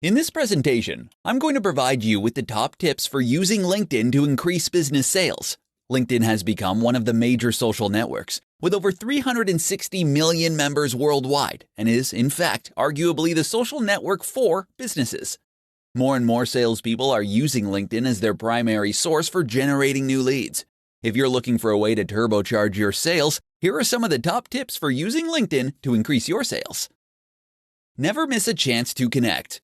In this presentation, I'm going to provide you with the top tips for using LinkedIn to increase business sales. LinkedIn has become one of the major social networks, with over 360 million members worldwide, and is, in fact, arguably the social network for businesses. More and more salespeople are using LinkedIn as their primary source for generating new leads. If you're looking for a way to turbocharge your sales, here are some of the top tips for using LinkedIn to increase your sales. Never miss a chance to connect.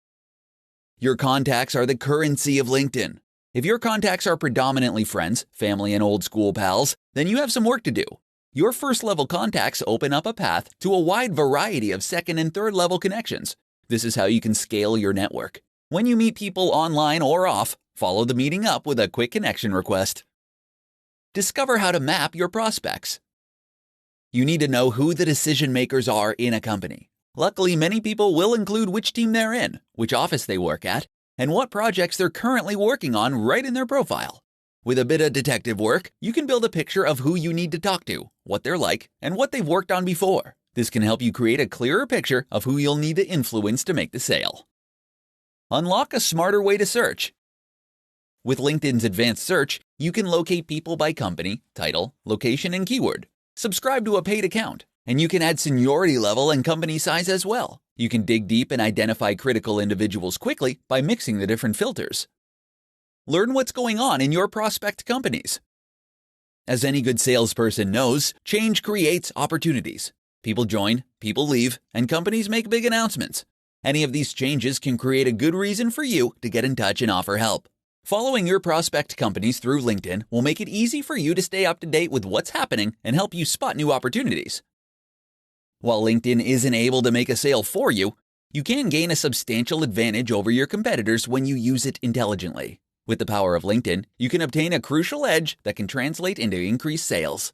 Your contacts are the currency of LinkedIn. If your contacts are predominantly friends, family, and old school pals, then you have some work to do. Your first-level contacts open up a path to a wide variety of second and third-level connections. This is how you can scale your network. When you meet people online or off, follow the meeting up with a quick connection request. Discover how to map your prospects. You need to know who the decision makers are in a company. Luckily, many people will include which team they're in, which office they work at, and what projects they're currently working on right in their profile. With a bit of detective work, you can build a picture of who you need to talk to, what they're like, and what they've worked on before. This can help you create a clearer picture of who you'll need to influence to make the sale. Unlock a smarter way to search. With LinkedIn's advanced search, you can locate people by company, title, location, and keyword. Subscribe to a paid account, and you can add seniority level and company size as well. You can dig deep and identify critical individuals quickly by mixing the different filters. Learn what's going on in your prospect companies. As any good salesperson knows, change creates opportunities. People join, people leave, and companies make big announcements. Any of these changes can create a good reason for you to get in touch and offer help. Following your prospect companies through LinkedIn will make it easy for you to stay up to date with what's happening and help you spot new opportunities. While LinkedIn isn't able to make a sale for you, you can gain a substantial advantage over your competitors when you use it intelligently. With the power of LinkedIn, you can obtain a crucial edge that can translate into increased sales.